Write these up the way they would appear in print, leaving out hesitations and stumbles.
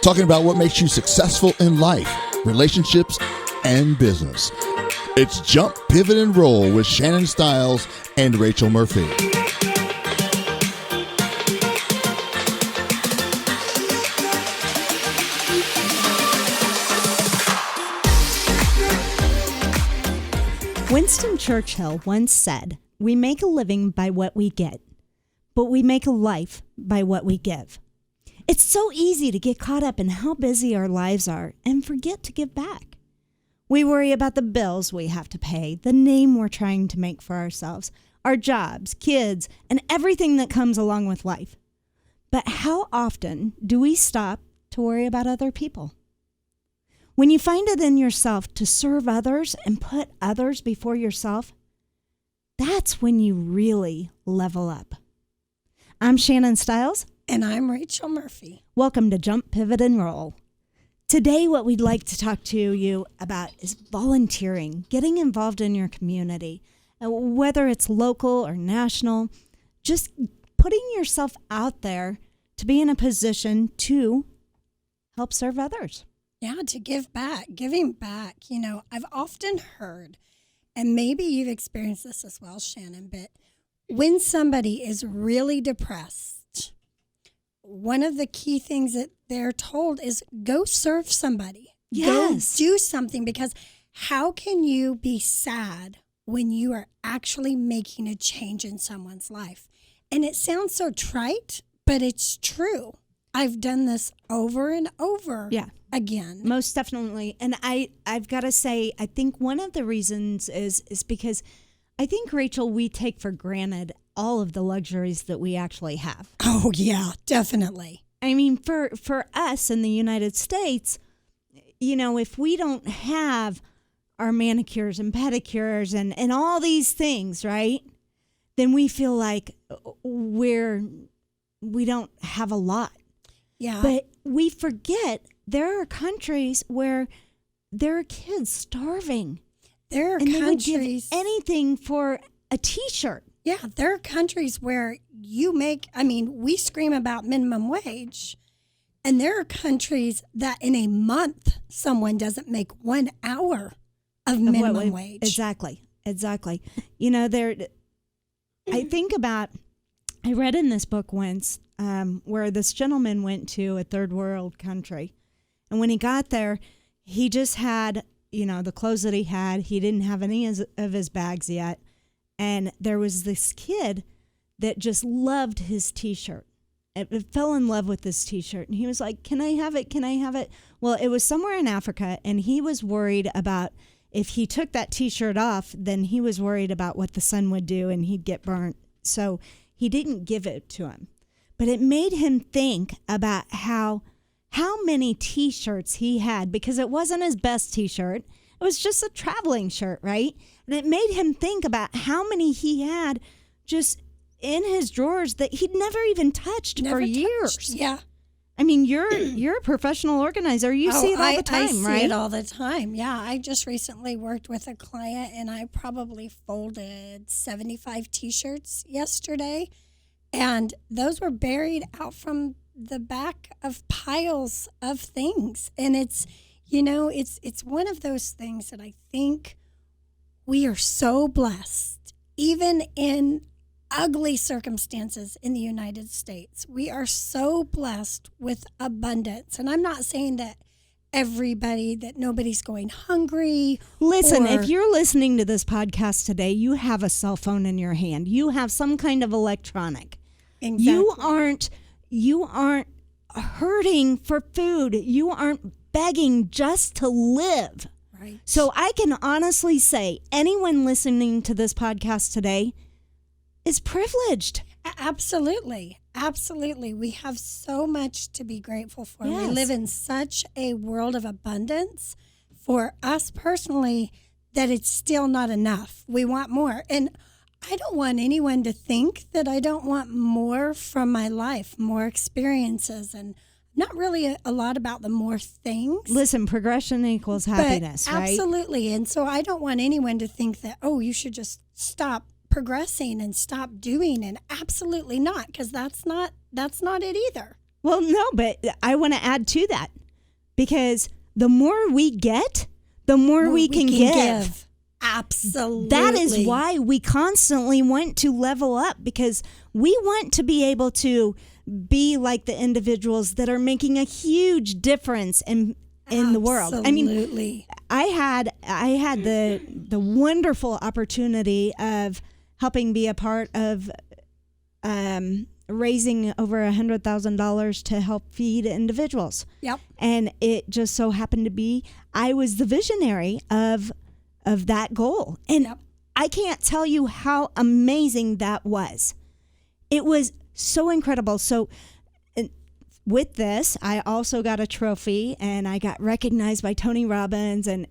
talking about what makes you successful in life, relationships, and business. It's Jump, Pivot, and Roll with Shannon Stiles and Rachel Murphy. Winston Churchill once said, "We make a living by what we get, but we make a life by what we give." It's so easy to get caught up in how busy our lives are and forget to give back. We worry about the bills we have to pay, the name we're trying to make for ourselves, our jobs, kids, and everything that comes along with life. But how often do we stop to worry about other people? When you find it in yourself to serve others and put others before yourself, that's when you really level up. I'm Shannon Stiles. And I'm Rachel Murphy. Welcome to Jump, Pivot, and Roll. Today, what we'd like to talk to you about is volunteering, getting involved in your community, whether it's local or national, just putting yourself out there to be in a position to help serve others. Yeah, to give back, giving back. You know, I've often heard, and maybe you've experienced this as well, Shannon, but when somebody is really depressed, one of the key things that they're told is go serve somebody. Yes. Go do something, because how can you be sad when you are actually making a change in someone's life? And it sounds so trite, but it's true. I've done this over and over again. Most definitely. And I've got to say, I think one of the reasons is because I think, Rachel, we take for granted all of the luxuries that we actually have. Oh, yeah, definitely. I mean, for us in the United States, you know, if we don't have our manicures and pedicures and all these things, right, then we feel like we don't have a lot. Yeah. But we forget there are countries where there are kids starving. There are countries. They would give anything for a T-shirt. Yeah, there are countries where we scream about minimum wage, and there are countries that in a month someone doesn't make 1 hour of minimum wage. Exactly. You know, I read in this book once where this gentleman went to a third world country. And when he got there, he just had, you know, the clothes that he had. He didn't have any of his bags yet. And there was this kid that just loved his T-shirt. It fell in love with this T-shirt. And he was like, "Can I have it? Can I have it?" Well, it was somewhere in Africa. And he was worried about if he took that T-shirt off, then he was worried about what the sun would do and he'd get burnt. So he didn't give it to him. But it made him think about how many T-shirts he had, because it wasn't his best T-shirt. It was just a traveling shirt, right? And it made him think about how many he had just in his drawers that he'd never even touched for years. Yeah. I mean, you're a professional organizer. You see it all the time, right? I see it all the time. Yeah, I just recently worked with a client, and I probably folded 75 T-shirts yesterday. And those were buried out from the back of piles of things. And it's, you know, it's one of those things that I think we are so blessed, even in ugly circumstances in the United States. We are so blessed with abundance. And I'm not saying that nobody's going hungry. Listen, if you're listening to this podcast today, you have a cell phone in your hand. You have some kind of electronic. Exactly. You aren't hurting for food. You aren't begging just to live. Right. So I can honestly say anyone listening to this podcast today is privileged. Absolutely. Absolutely. We have so much to be grateful for. Yes. We live in such a world of abundance for us personally that it's still not enough. We want more. And I don't want anyone to think that I don't want more from my life, more experiences, and not really a lot about the more things. Listen, progression equals happiness, right? Absolutely. And so I don't want anyone to think that, oh, you should just stop progressing and stop doing, and absolutely not, because that's not it either. Well, no, but I want to add to that, because the more we get, the more we can give. Absolutely. That is why we constantly want to level up, because we want to be able to be like the individuals that are making a huge difference in the world. I mean, I had the wonderful opportunity of helping be a part of raising over $100,000 to help feed individuals. Yep. And it just so happened to be I was the visionary of that goal. And I can't tell you how amazing that was. It was so incredible. So with this, I also got a trophy, and I got recognized by Tony Robbins, and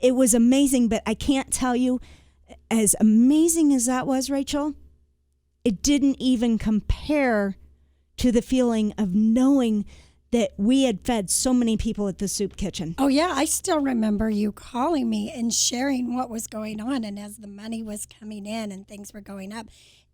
it was amazing. But I can't tell you, as amazing as that was, Rachel, it didn't even compare to the feeling of knowing that we had fed so many people at the soup kitchen. Oh, yeah. I still remember you calling me and sharing what was going on. And as the money was coming in and things were going up,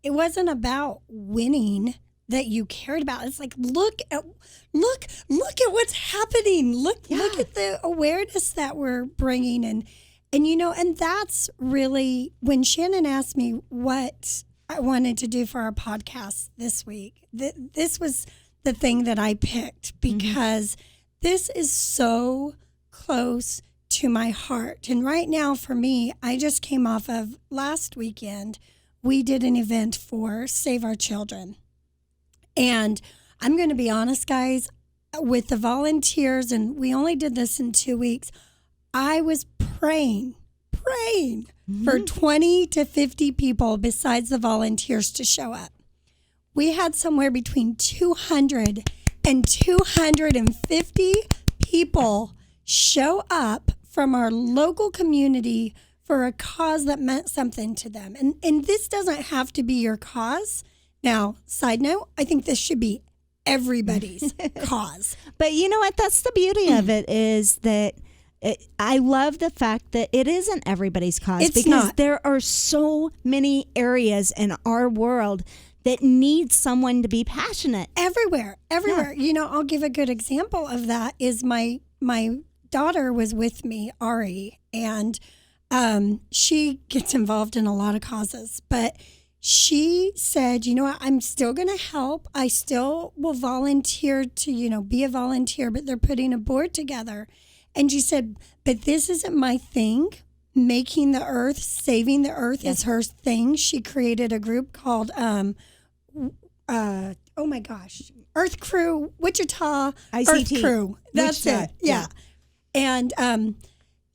it wasn't about winning that you cared about. It's like, look at what's happening. Look at the awareness that we're bringing. And that's really, when Shannon asked me what I wanted to do for our podcast this week, this was the thing that I picked, because this is so close to my heart. And right now for me, I just came off of last weekend, we did an event for Save Our Children. And I'm going to be honest, guys, with the volunteers, and we only did this in 2 weeks, I was praying for 20 to 50 people besides the volunteers to show up. We had somewhere between 200 and 250 people show up from our local community for a cause that meant something to them. And this doesn't have to be your cause. Now, side note, I think this should be everybody's cause. But you know what? That's the beauty of it, is that I love the fact that it isn't everybody's cause. It's not. There are so many areas in our world that need someone to be passionate. Everywhere. Yeah. You know, I'll give a good example of that is my daughter was with me, Ari, and she gets involved in a lot of causes, but she said, you know what, I'm still going to help. I still will volunteer to, be a volunteer, but they're putting a board together. And she said, but this isn't my thing. Making the earth, saving the earth is her thing. She created a group called, Earth Crew, Wichita, ICT. Earth Crew. That's Wichita. it. Yeah. And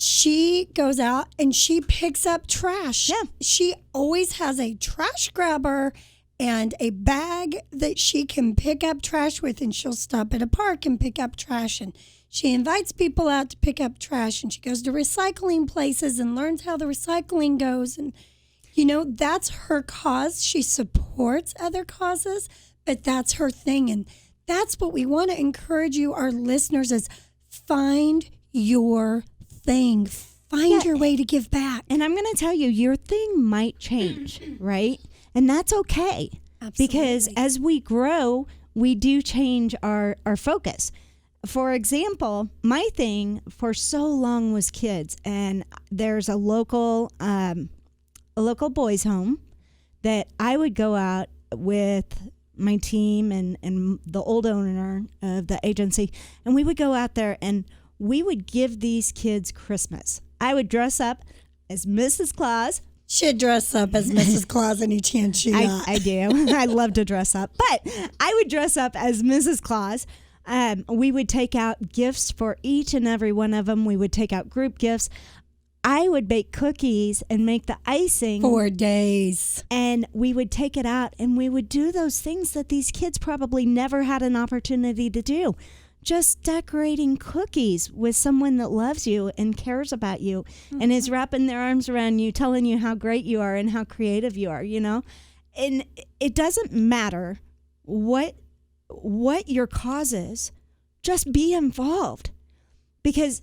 she goes out and she picks up trash. Yeah. She always has a trash grabber and a bag that she can pick up trash with, and she'll stop at a park and pick up trash, and she invites people out to pick up trash, and she goes to recycling places and learns how the recycling goes. And, that's her cause. She supports other causes, but that's her thing. And that's what we want to encourage you, our listeners, is find your thing. Find your way to give back. And I'm going to tell you, your thing might change, right? And that's okay. Absolutely. Because as we grow, we do change our focus. For example, my thing for so long was kids, and there's a local boys' home that I would go out with my team and the old owner of the agency, and we would go out there and we would give these kids Christmas. I would dress up as Mrs. Claus. She'd dress up as Mrs. Claus any chance she got. I do. I love to dress up, but I would dress up as Mrs. Claus. We would take out gifts for each and every one of them. We would take out group gifts. I would bake cookies and make the icing. 4 days. And we would take it out and we would do those things that these kids probably never had an opportunity to do. Just decorating cookies with someone that loves you and cares about you and is wrapping their arms around you, telling you how great you are and how creative you are, And it doesn't matter what your cause is, just be involved, because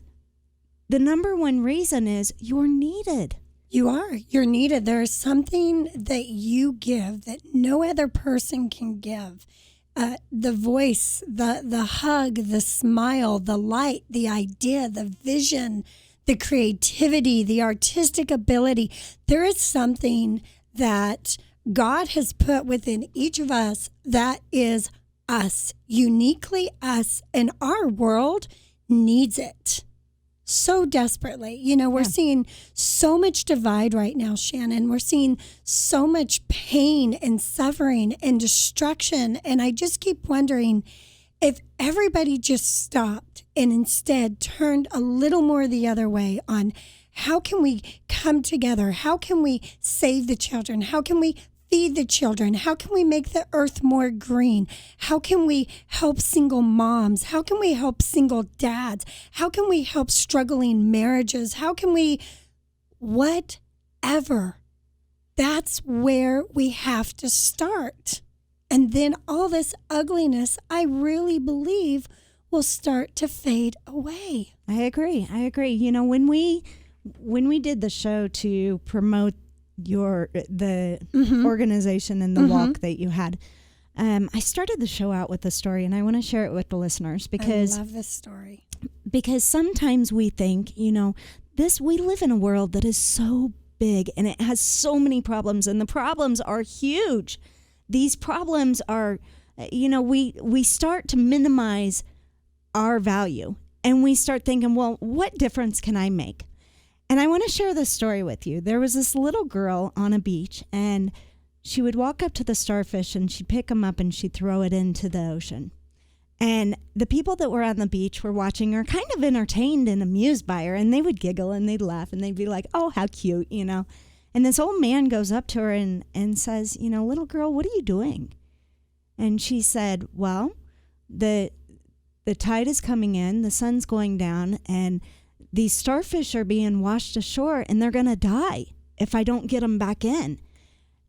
the number one reason is you're needed. You're needed. There's something that you give that no other person can give. the voice, the hug, the smile, the light, the idea, the vision, the creativity, the artistic ability. There is something that God has put within each of us that is us, uniquely us, and our world needs it so desperately. You know, we're seeing so much divide right now, Shannon. We're seeing so much pain and suffering and destruction. And I just keep wondering if everybody just stopped and instead turned a little more the other way on how can we come together? How can we save the children? How can we feed the children? How can we make the earth more green? How can we help single moms? How can we help single dads? How can we help struggling marriages? How can we, whatever. That's where we have to start. And then all this ugliness, I really believe, will start to fade away. I agree. You know, when we did the show to promote the organization and the walk that you had, I started the show out with a story, and I want to share it with the listeners because I love this story. Because sometimes we think, you know, we live in a world that is so big and it has so many problems, and the problems are huge. These problems are, you know, we start to minimize our value, and we start thinking, well, what difference can I make? And I want to share this story with you. There was this little girl on a beach, and she would walk up to the starfish, and she'd pick them up, and she'd throw it into the ocean. And the people that were on the beach were watching her, kind of entertained and amused by her, and they would giggle, and they'd laugh, and they'd be like, oh, how cute, you know. And this old man goes up to her and says, you know, little girl, what are you doing? And she said, well, the tide is coming in, the sun's going down, and these starfish are being washed ashore, and they're going to die if I don't get them back in.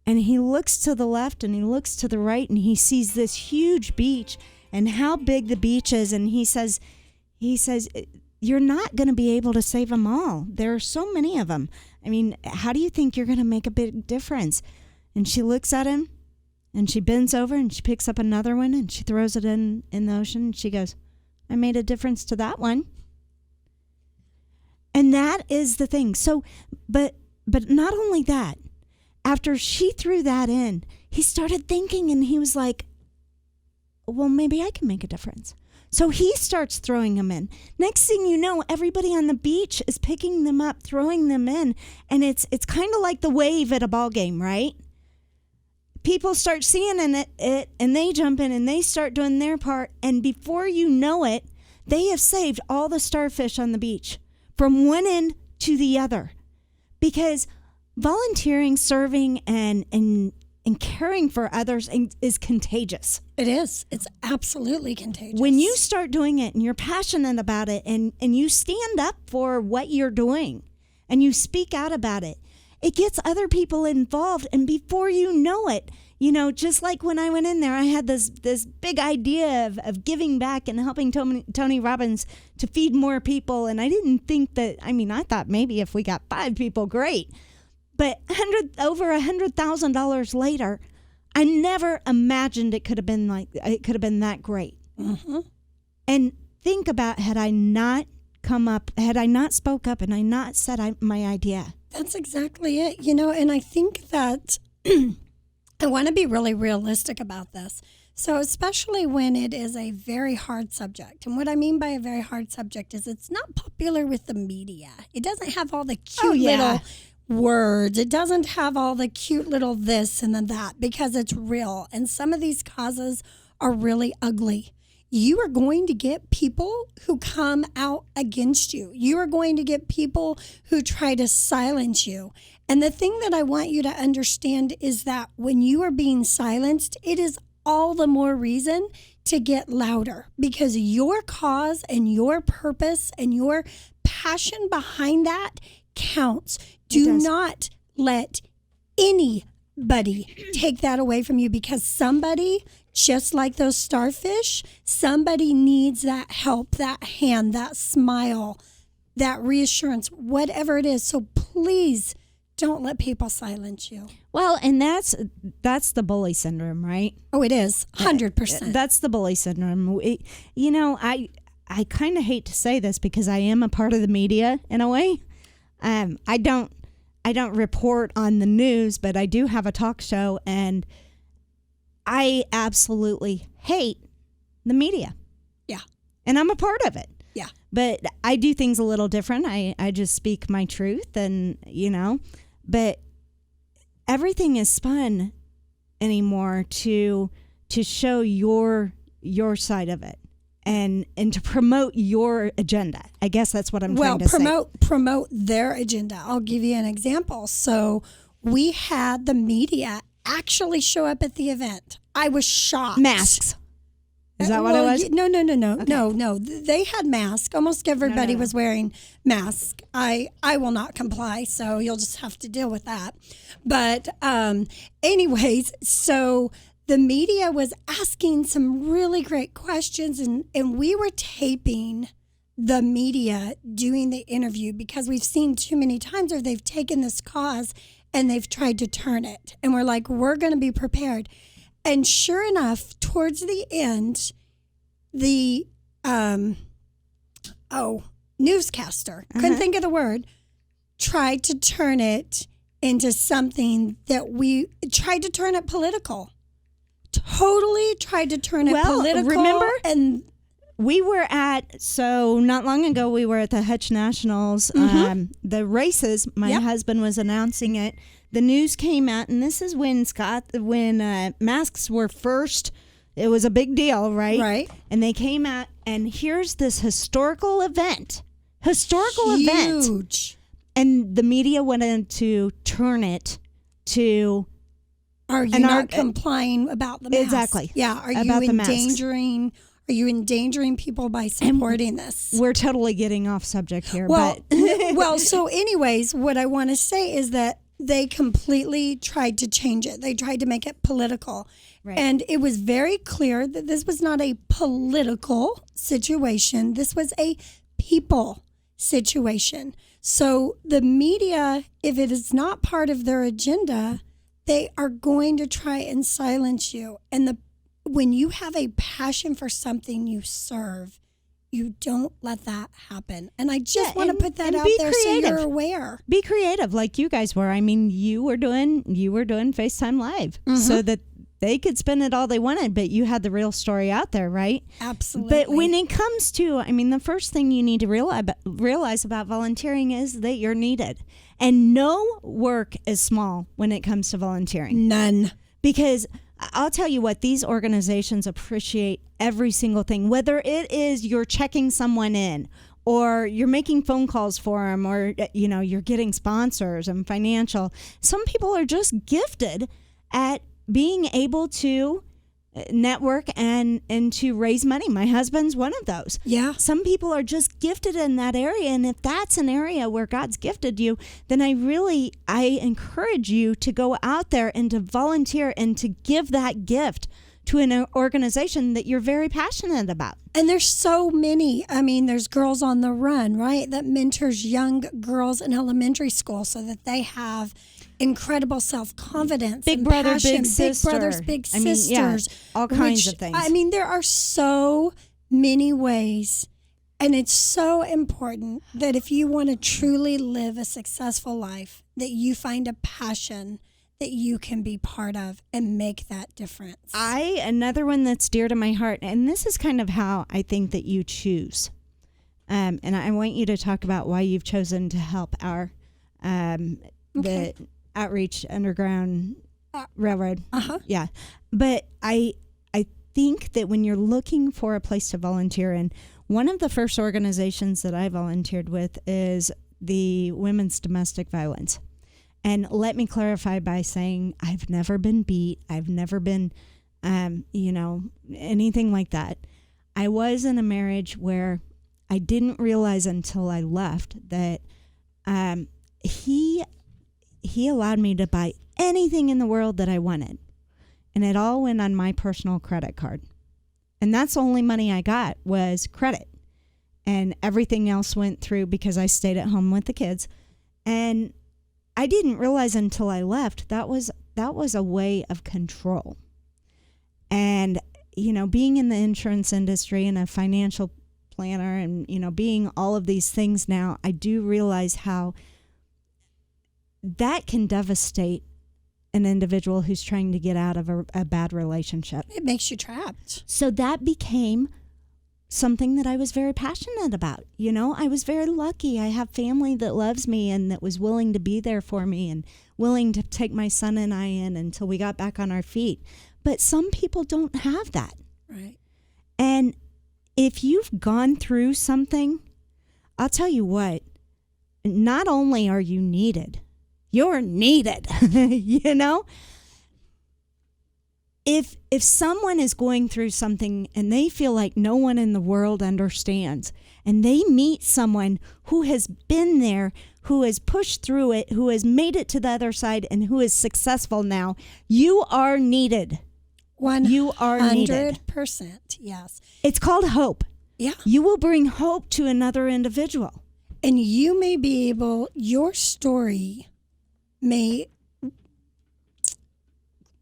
And he looks to the left and he looks to the right, and he sees this huge beach and how big the beach is. And he says, you're not going to be able to save them all. There are so many of them. I mean, how do you think you're going to make a big difference? And she looks at him, and she bends over and she picks up another one, and she throws it in the ocean. And she goes, I made a difference to that one. And that is the thing. So, but not only that, after she threw that in, he started thinking, and he was like, well, maybe I can make a difference. So he starts throwing them in. Next thing you know, everybody on the beach is picking them up, throwing them in. And it's kind of like the wave at a ball game, right? People start seeing it, and they jump in, and they start doing their part. And before you know it, they have saved all the starfish on the beach from one end to the other. Because volunteering, serving, and caring for others is contagious. It is. It's absolutely contagious. When you start doing it and you're passionate about it, and you stand up for what you're doing and you speak out about it, it gets other people involved. And before you know it, you know, just like when I went in there, I had this big idea of giving back and helping Tony Robbins to feed more people. And I didn't think that, I thought maybe if we got 5 people, great. But over $100,000 later, I never imagined it could have been that great. Mm-hmm. And think about, had I not spoke up and I not said my idea. That's exactly it. You know, and I think that I want to be really realistic about this. So especially when it is a very hard subject. And what I mean by a very hard subject is it's not popular with the media. It doesn't have all the cute little words. It doesn't have all the cute little this and then that, because it's real. And some of these causes are really ugly. You are going to get people who come out against you. You are going to get people who try to silence you. And the thing that I want you to understand is that when you are being silenced, it is all the more reason to get louder, because your cause and your purpose and your passion behind that counts. Do not let anybody take that away from you, because somebody, just like those starfish, somebody needs that help, that hand, that smile, that reassurance, whatever it is. So please Don't let people silence you. Well, and that's the bully syndrome, right? Oh, it is 100%. That's the bully syndrome. I kind of hate to say this because I am a part of the media in a way. I don't report on the news, but I do have a talk show, and I absolutely hate the media. Yeah. And I'm a part of it. Yeah. But I do things a little different. I just speak my truth, and, but everything is spun anymore to show your side of it and to promote your agenda. I guess that's what I'm trying to say. Promote their agenda. I'll give you an example. So we had the media actually show up at the event. I was shocked. Masks. Is that what it was? No. Okay. No. They had masks. Almost everybody was wearing masks. I will not comply, so you'll just have to deal with that. But anyways, so the media was asking some really great questions, and we were taping the media doing the interview because we've seen too many times where they've taken this cause and they've tried to turn it. And we're like, we're going to be prepared. And sure enough, towards the end, the newscaster, couldn't think of the word, tried to turn it into something that we tried to turn it political. Totally tried to turn it political. Remember? And we were not long ago, we were at the Hutch Nationals, the races. My husband was announcing it. The news came out, and this is when masks were first. It was a big deal, right? Right. And they came out, and here's this historical event. Huge. And the media wanted to turn it to... Are you not complying about the masks? Exactly. Yeah. Are you endangering people by supporting this? We're totally getting off subject here. Well, so anyways, what I want to say is that they completely tried to change it. They tried to make it political. Right. And it was very clear that this was not a political situation. This was a people situation. So the media, if it is not part of their agenda, they are going to try and silence you. And when you have a passion for something you serve, you don't let that happen. And I just want to put that out there so you're aware. Be creative like you guys were. I mean, you were doing FaceTime Live so that they could spin it all they wanted, but you had the real story out there, right? Absolutely. But when it comes to, the first thing you need to realize about volunteering is that you're needed. And no work is small when it comes to volunteering. None. Because I'll tell you what, these organizations appreciate every single thing, whether it is you're checking someone in or you're making phone calls for them or, you're getting sponsors and financial. Some people are just gifted at being able to network and to raise money. My husband's one of those. Yeah. Some people are just gifted in that area. And if that's an area where God's gifted you, then I encourage you to go out there and to volunteer and to give that gift to an organization that you're very passionate about. And there's so many. There's Girls on the Run, right? That mentors young girls in elementary school so that they have incredible self-confidence. Big brother, big sister. Big brothers, big sisters. All kinds of things. There are so many ways. And it's so important that if you want to truly live a successful life, that you find a passion that you can be part of and make that difference. Another one that's dear to my heart, and this is kind of how I think that you choose. And I want you to talk about why you've chosen to help our the Outreach Underground Railroad. Yeah. But I think that when you're looking for a place to volunteer in, one of the first organizations that I volunteered with is the Women's Domestic Violence. And let me clarify by saying I've never been beat. I've never been, anything like that. I was in a marriage where I didn't realize until I left that he allowed me to buy anything in the world that I wanted. And it all went on my personal credit card. And that's the only money I got was credit. And everything else went through because I stayed at home with the kids. And I didn't realize until I left that was a way of control. And, being in the insurance industry and a financial planner and, being all of these things now, I do realize how that can devastate an individual who's trying to get out of a bad relationship. It makes you trapped. So that became something that I was very passionate about. I was very lucky. I have family that loves me and that was willing to be there for me and willing to take my son and I in until we got back on our feet. But some people don't have that. Right. And if you've gone through something, I'll tell you what, not only are you needed, you're needed, If someone is going through something and they feel like no one in the world understands, and they meet someone who has been there, who has pushed through it, who has made it to the other side, and who is successful now, you are needed. 100%, you are needed. Yes. It's called hope. Yeah. You will bring hope to another individual. And you may be able, your story may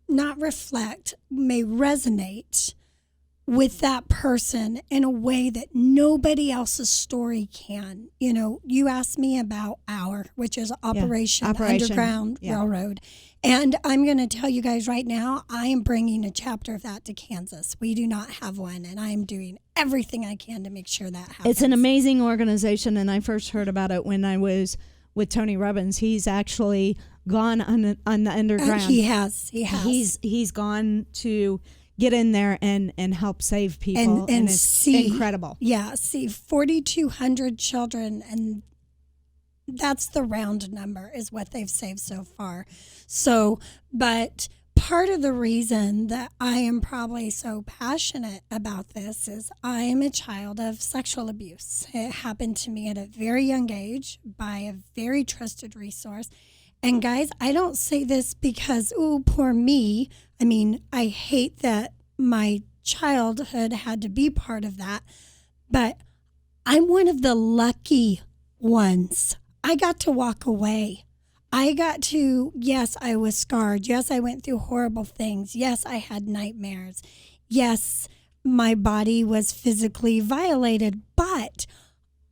not reflect, may resonate with that person in a way that nobody else's story can. You asked me about which is Operation Underground Railroad. And I'm going to tell you guys right now, I am bringing a chapter of that to Kansas. We do not have one, and I am doing everything I can to make sure that happens. It's an amazing organization, and I first heard about it when I was with Tony Robbins. He's actually gone on the underground. He has. He's gone to get in there and help save people, and it's incredible. Yeah, see 4,200 children, and that's the round number is what they've saved so far. So, but part of the reason that I am probably so passionate about this is I am a child of sexual abuse. It happened to me at a very young age by a very trusted resource. And guys, I don't say this because, oh, poor me. I mean, I hate that my childhood had to be part of that, but I'm one of the lucky ones. I got to walk away. Yes, I was scarred. Yes, I went through horrible things. Yes, I had nightmares. Yes, my body was physically violated, but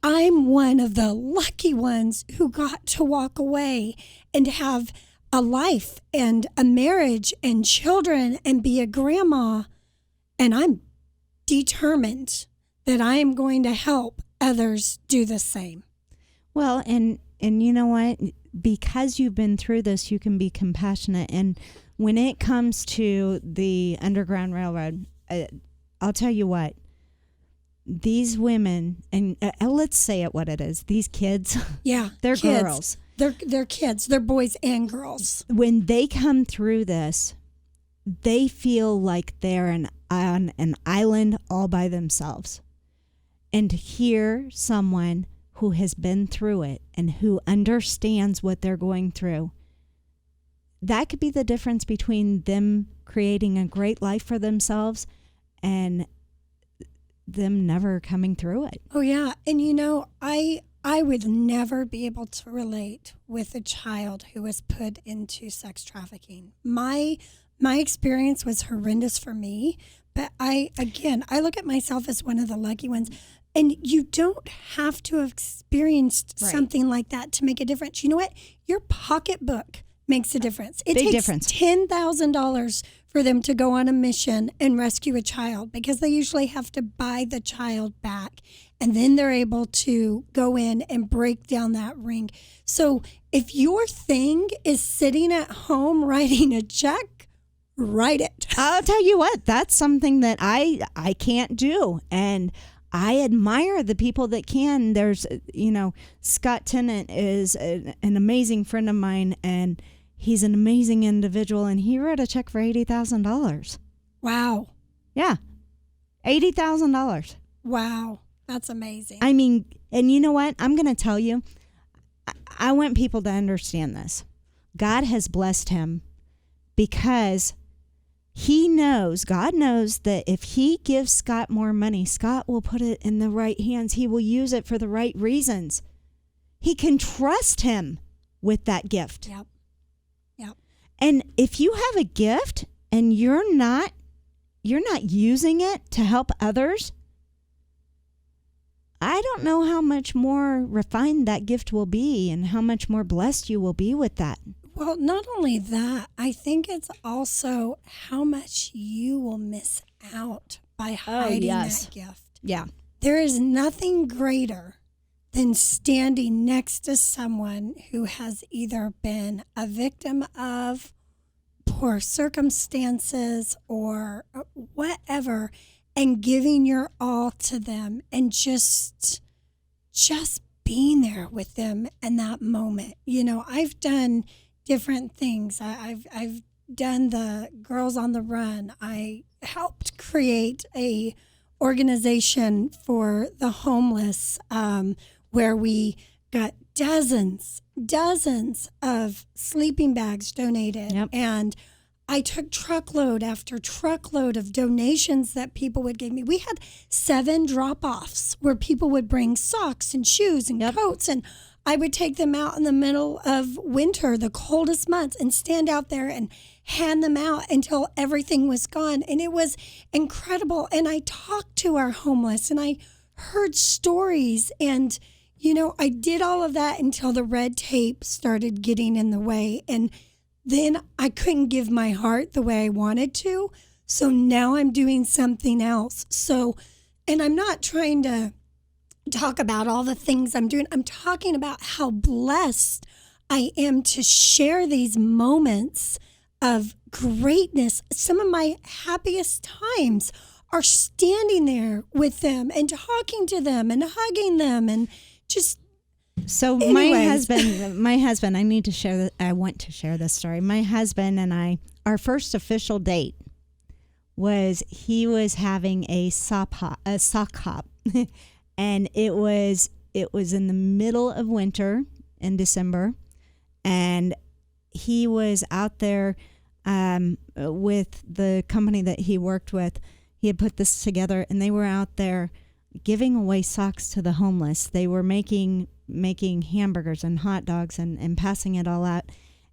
I'm one of the lucky ones who got to walk away and have a life and a marriage and children and be a grandma. And I'm determined that I am going to help others do the same. Well, and you know what? Because you've been through this, you can be compassionate. And when it comes to the Underground Railroad, I'll tell you what. These women, and let's say it what it is, these kids, they're kids. girls. They're kids. They're boys and girls. When they come through this, they feel like they're on an island all by themselves. And hear someone who has been through it and who understands what they're going through, that could be the difference between them creating a great life for themselves and them never coming through it. Oh, yeah. And, I would never be able to relate with a child who was put into sex trafficking. My experience was horrendous for me, but I look at myself as one of the lucky ones. And you don't have to have experienced something like that to make a difference. You know what? Your pocketbook makes a difference. It Big takes difference. $10,000 for them to go on a mission and rescue a child because they usually have to buy the child back. And then they're able to go in and break down that ring. So if your thing is sitting at home writing a check, write it. I'll tell you what, that's something that I can't do. And I admire the people that can. There's, Scott Tennant is an amazing friend of mine, and he's an amazing individual, and he wrote a check for $80,000. Wow. Yeah. $80,000. Wow. That's amazing. I mean, and you know what? I'm going to tell you, I want people to understand this. God has blessed him because God knows that if he gives Scott more money, Scott will put it in the right hands. He will use it for the right reasons. He can trust him with that gift. Yep. Yep. And if you have a gift and you're not using it to help others, I don't know how much more refined that gift will be and how much more blessed you will be with that. Well, not only that, I think it's also how much you will miss out by hiding that gift. Yeah. There is nothing greater than standing next to someone who has either been a victim of poor circumstances or whatever, and giving your all to them and just being there with them in that moment. You know, I've done different things. I've done the Girls on the Run. I helped create a organization for the homeless, where we got dozens of sleeping bags donated. Yep. And I took truckload after truckload of donations that people would give me. We had 7 drop-offs where people would bring socks and shoes and coats, and I would take them out in the middle of winter, the coldest months, and stand out there and hand them out until everything was gone. And it was incredible. And I talked to our homeless and I heard stories, and you know, I did all of that until the red tape started getting in the way. And then I couldn't give my heart the way I wanted to. So now I'm doing something else. So, and I'm not trying to talk about all the things I'm doing. I'm talking about how blessed I am to share these moments of greatness. Some of my happiest times are standing there with them and talking to them and hugging them and just. So Anyways. my husband, I want to share this story. My husband and I, our first official date was he was having a sock hop. And it was in the middle of winter in December, and he was out there with the company that he worked with. He had put this together, and they were out there giving away socks to the homeless. They were making hamburgers and hot dogs and passing it all out.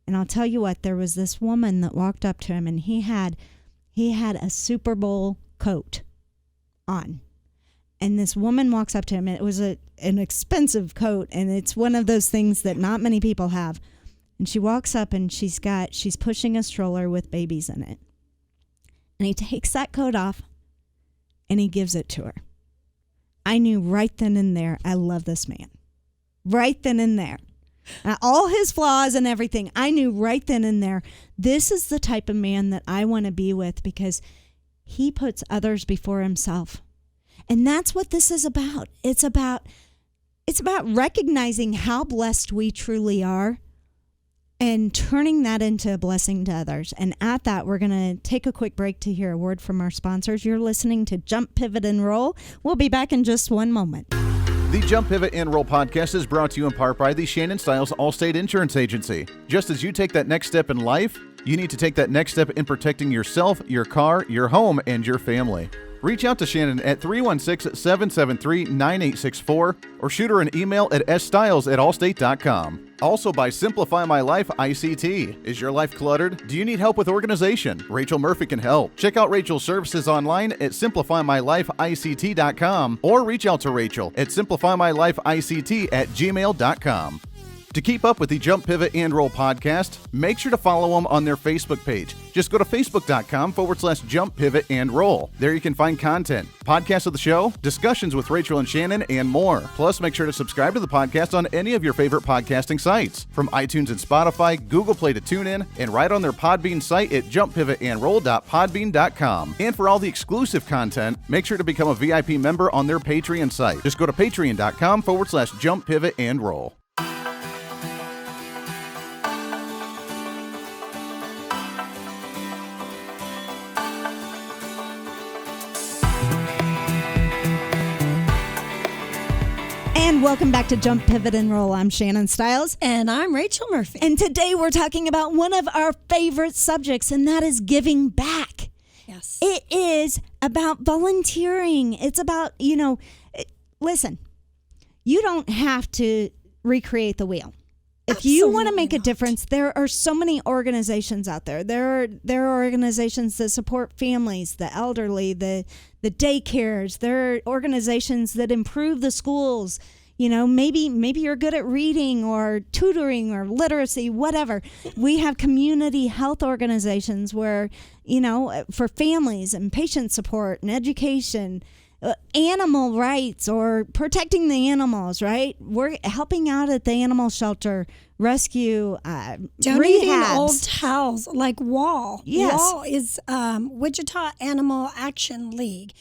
And I'll tell you what, there was this woman that walked up to him, and he had a Super Bowl coat on. And this woman walks up to him, and it was an expensive coat, and it's one of those things that not many people have. And she walks up, and she's pushing a stroller with babies in it. And he takes that coat off, and he gives it to her. I knew right then and there, I love this man. Right then and there. All his flaws and everything, I knew right then and there, this is the type of man that I want to be with, because he puts others before himself. And that's what this is about. It's about recognizing how blessed we truly are and turning that into a blessing to others. And at that, we're going to take a quick break to hear a word from our sponsors. You're listening to Jump, Pivot, and Roll. We'll be back in just one moment. The Jump, Pivot, and Roll podcast is brought to you in part by the Shannon Styles Allstate Insurance Agency. Just as you take that next step in life, you need to take that next step in protecting yourself, your car, your home, and your family. Reach out to Shannon at 316-773-9864 or shoot her an email at sstyles@allstate.com. Also by Simplify My Life ICT. Is your life cluttered? Do you need help with organization? Rachel Murphy can help. Check out Rachel's services online at simplifymylifeict.com or reach out to Rachel at simplifymylifeict@gmail.com. To keep up with the Jump, Pivot, and Roll podcast, make sure to follow them on their Facebook page. Just go to facebook.com/Jump, Pivot, and Roll. There you can find content, podcasts of the show, discussions with Rachel and Shannon, and more. Plus, make sure to subscribe to the podcast on any of your favorite podcasting sites, from iTunes and Spotify, Google Play to TuneIn, and right on their Podbean site at jumppivotandroll.podbean.com. And for all the exclusive content, make sure to become a VIP member on their Patreon site. Just go to patreon.com/Jump, Pivot, and Roll. And welcome back to Jump, Pivot, and Roll. I'm Shannon Styles. And I'm Rachel Murphy. And today we're talking about one of our favorite subjects, and that is giving back. Yes. It is about volunteering. It's about, listen, you don't have to recreate the wheel. if you want to Absolutely make a not. difference, there are so many organizations out there. There are organizations that support families, the elderly, the daycares. There are organizations that improve the schools. You know, maybe you're good at reading or tutoring or literacy, whatever. We have community health organizations where, you know, for families and patient support and education, animal rights or protecting the animals, right? We're helping out at the animal shelter, rescue, Donating rehabs. old towels like WALL. Yes. WALL is Wichita Animal Action League.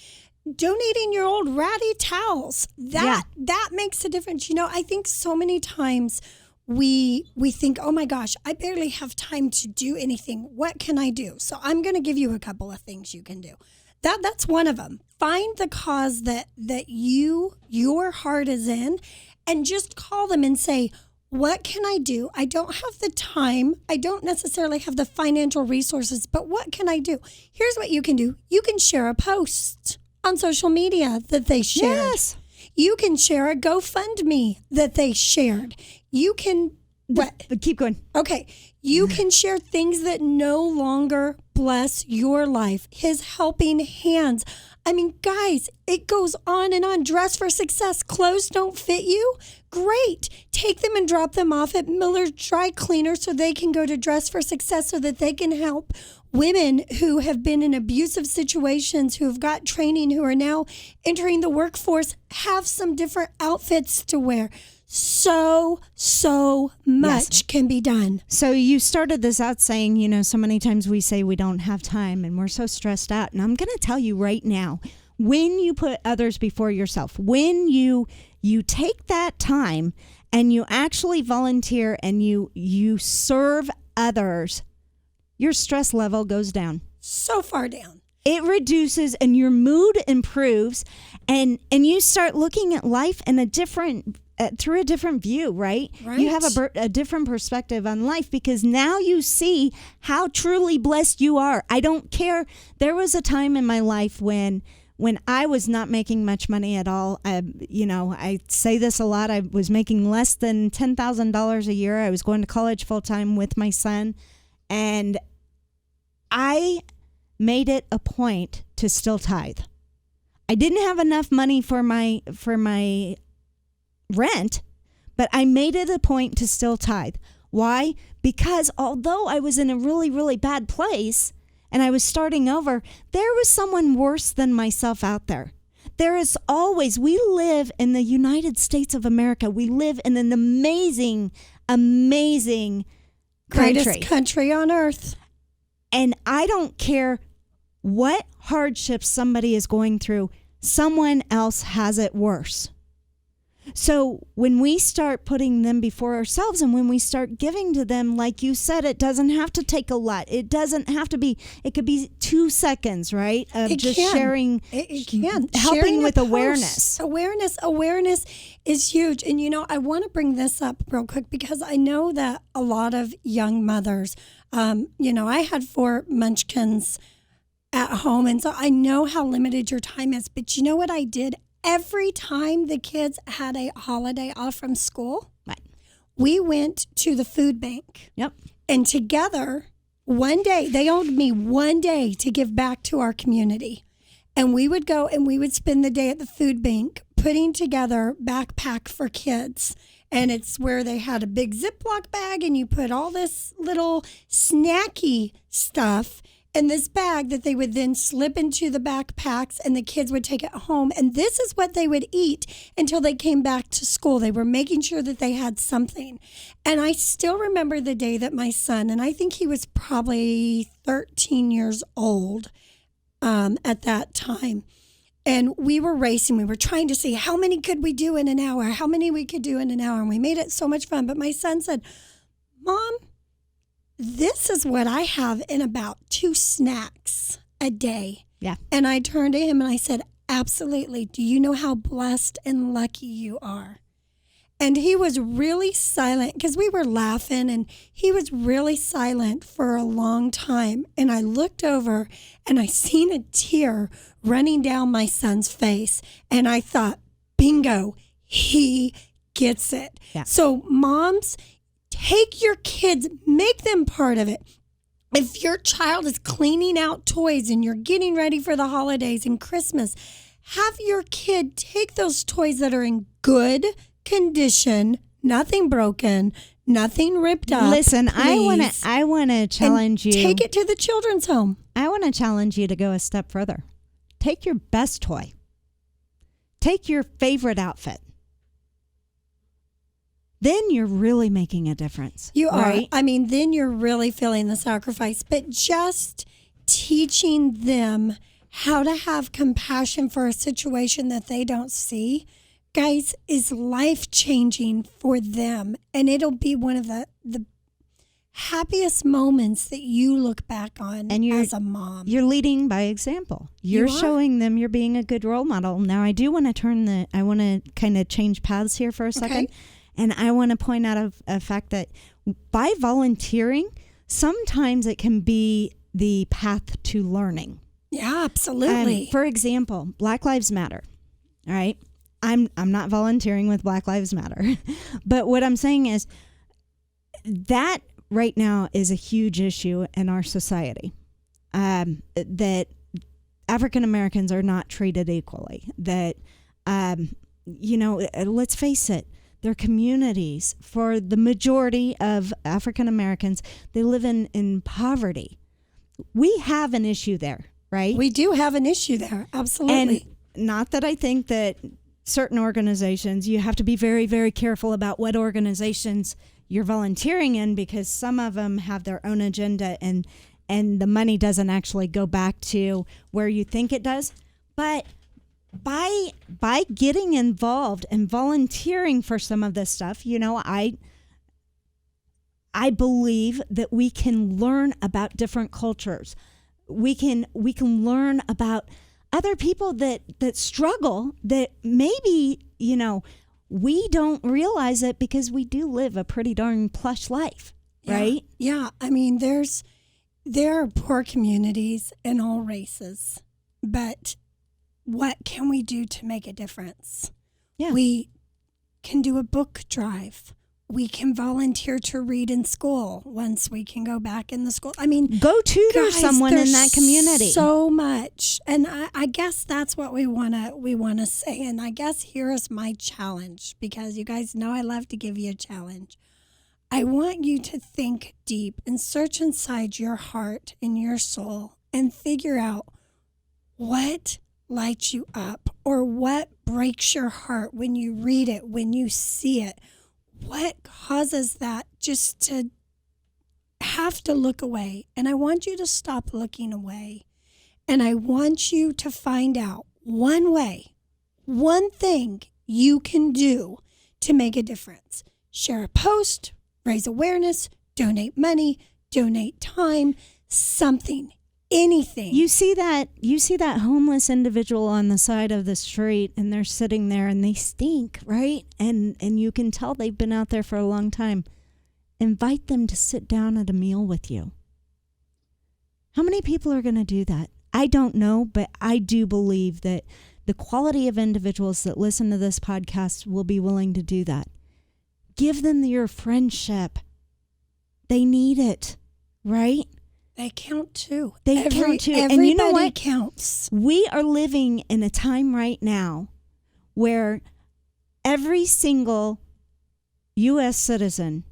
Donating your old ratty towels. That makes a difference. You know, I think so many times we think, oh my gosh, I barely have time to do anything. What can I do? So I'm going to give you a couple of things you can do. That's one of them. Find the cause that your heart is in, and just call them and say, what can I do? I don't have the time. I don't necessarily have the financial resources, but what can I do? Here's what you can do. You can share a post on social media that they shared. Yes. You can share a GoFundMe that they shared. You can... What? Keep going. Okay. You can share things that no longer bless your life. His helping hands. I mean, guys, it goes on and on. Dress for Success. Clothes don't fit you? Great. Take them and drop them off at Miller's Dry Cleaner so they can go to Dress for Success so that they can help women who have been in abusive situations, who have got training, who are now entering the workforce, have some different outfits to wear. So much can be done. So you started this out saying, you know, so many times we say we don't have time and we're so stressed out. And I'm going to tell you right now, when you put others before yourself, when you take that time and you actually volunteer and you serve others, your stress level goes down. So far down. It reduces and your mood improves, and you start looking at life in a different through a different view, right? You have a different perspective on life because now you see how truly blessed you are. I don't care. There was a time in my life when I was not making much money at all. I say this a lot. I was making less than $10,000 a year. I was going to college full time with my son, and I made it a point to still tithe. I didn't have enough money for my rent, but I made it a point to still tithe. Why? Because although I was in a really, really bad place and I was starting over, there was someone worse than myself out there. There is always, we live in the United States of America. We live in an amazing, amazing country. Greatest country on earth. And I don't care what hardships somebody is going through, someone else has it worse. So when we start putting them before ourselves and when we start giving to them, like you said, it doesn't have to take a lot. It doesn't have to be, it could be 2 seconds, right? Of It just can. sharing, It can. helping Sharing with a post. awareness. Awareness is huge. And, you know, I want to bring this up real quick because I know that a lot of young mothers, I had 4 munchkins at home. And so I know how limited your time is. But you know what I did? Every time the kids had a holiday off from school, Right. we went to the food bank. Yep. And together, one day, they owed me one day to give back to our community. And we would go and we would spend the day at the food bank putting together backpack for kids. And it's where they had a big Ziploc bag and you put all this little snacky stuff in this bag that they would then slip into the backpacks and the kids would take it home. And this is what they would eat until they came back to school. They were making sure that they had something. And I still remember the day that my son, and I think he was probably 13 years old at that time. And we were racing. We were trying to see how many could we do in an hour, how many we could do in an hour. And we made it so much fun. But my son said, Mom, this is what I have in about 2 snacks a day. Yeah. And I turned to him and I said, absolutely. Do you know how blessed and lucky you are? And he was really silent because we were laughing and he was really silent for a long time. And I looked over and I seen a tear running down my son's face. And I thought, bingo, he gets it. Yeah. So moms, take your kids, make them part of it. If your child is cleaning out toys and you're getting ready for the holidays and Christmas, have your kid take those toys that are in good condition, nothing broken, nothing ripped up. Listen, please, I want to challenge you. Take it to the children's home. I want to challenge you to go a step further. Take your best toy. Take your favorite outfit. Then you're really making a difference. You right? are. I mean, then you're really feeling the sacrifice. But just teaching them how to have compassion for a situation that they don't see, guys, is life-changing for them. And it'll be one of the happiest moments that you look back on as a mom. You're leading by example. You're showing them you're being a good role model. Now, I do want to I want to kind of change paths here for a second. And I want to point out a fact that by volunteering, sometimes it can be the path to learning. Yeah, absolutely. For example, Black Lives Matter. All right. I'm not volunteering with Black Lives Matter. But what I'm saying is that right now is a huge issue in our society. That African Americans are not treated equally. That, let's face it, their communities, for the majority of African Americans, they live in poverty. We have an issue there, right? We do have an issue there. Absolutely. And not that I think that certain organizations, you have to be very, very careful about what organizations you're volunteering in, because some of them have their own agenda and the money doesn't actually go back to where you think it does. But by getting involved and volunteering for some of this stuff, I believe that we can learn about different cultures. We can learn about other people that struggle, that maybe, we don't realize it because we do live a pretty darn plush life, right? Yeah. I mean, there are poor communities in all races, but what can we do to make a difference? Yeah. We can do a book drive. We can volunteer to read in school once we can go back in the school. I mean, go tutor someone in that community. So much. And I guess that's what we wanna say. And I guess here is my challenge, because you guys know I love to give you a challenge. I want you to think deep and search inside your heart and your soul and figure out what lights you up, or what breaks your heart when you read it, when you see it. What causes that just to have to look away? And I want you to stop looking away. And I want you to find out one way, one thing you can do to make a difference. Share a post, raise awareness, donate money, donate time, something. Anything. You see that homeless individual on the side of the street, and they're sitting there and they stink, right? And you can tell they've been out there for a long time. Invite them to sit down at a meal with you. How many people are going to do that? I don't know, but I do believe that the quality of individuals that listen to this podcast will be willing to do that. Give them your friendship. They need it, right? They count too. They count too. And you know what? Counts. We are living in a time right now where every single U.S. citizen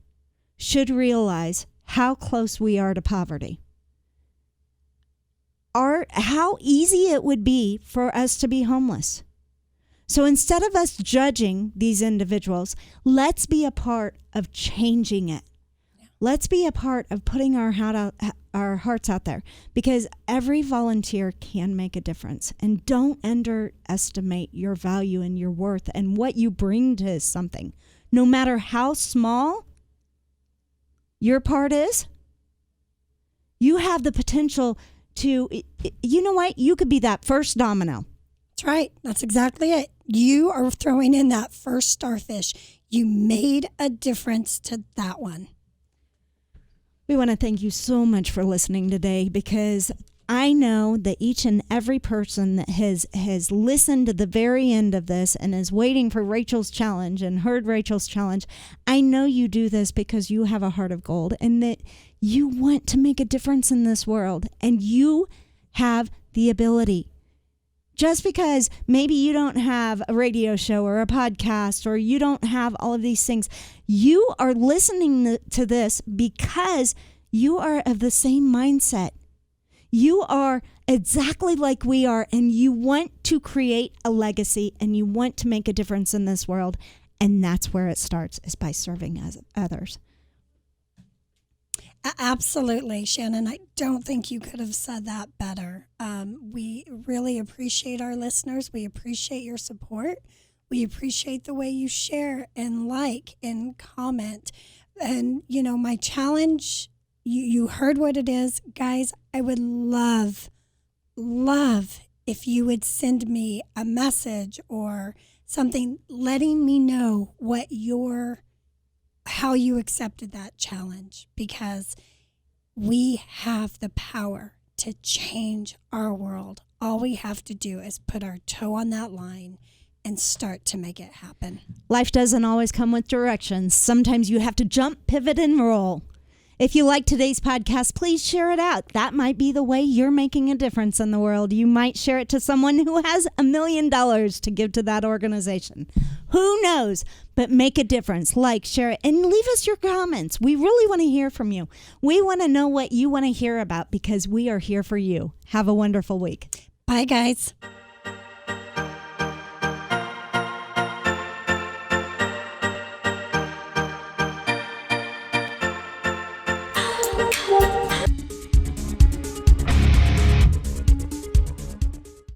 should realize how close we are to poverty. How easy it would be for us to be homeless. So instead of us judging these individuals, let's be a part of changing it. Let's be a part of putting our hearts out there, because every volunteer can make a difference. And don't underestimate your value and your worth and what you bring to something. No matter how small your part is, you have the potential to, you know what? You could be that first domino. That's right. That's exactly it. You are throwing in that first starfish. You made a difference to that one. We want to thank you so much for listening today, because I know that each and every person that has listened to the very end of this and is waiting for Rachel's challenge and heard Rachel's challenge, I know you do this because you have a heart of gold and that you want to make a difference in this world, and you have the ability. Just because maybe you don't have a radio show or a podcast or you don't have all of these things, you are listening to this because you are of the same mindset. You are exactly like we are, and you want to create a legacy and you want to make a difference in this world. And that's where it starts, is by serving others. Absolutely, Shannon. I don't think you could have said that better. We really appreciate our listeners. We appreciate your support. We appreciate the way you share and like and comment. And, my challenge, you heard what it is. Guys, I would love if you would send me a message or something letting me know how you accepted that challenge, because we have the power to change our world. All we have to do is put our toe on that line and start to make it happen. Life doesn't always come with directions. Sometimes you have to jump, pivot, and roll. If you like today's podcast, please share it out. That might be the way you're making a difference in the world. You might share it to someone who has $1 million to give to that organization. Who knows? But make a difference. Like, share it, and leave us your comments. We really want to hear from you. We want to know what you want to hear about because we are here for you. Have a wonderful week. Bye, guys.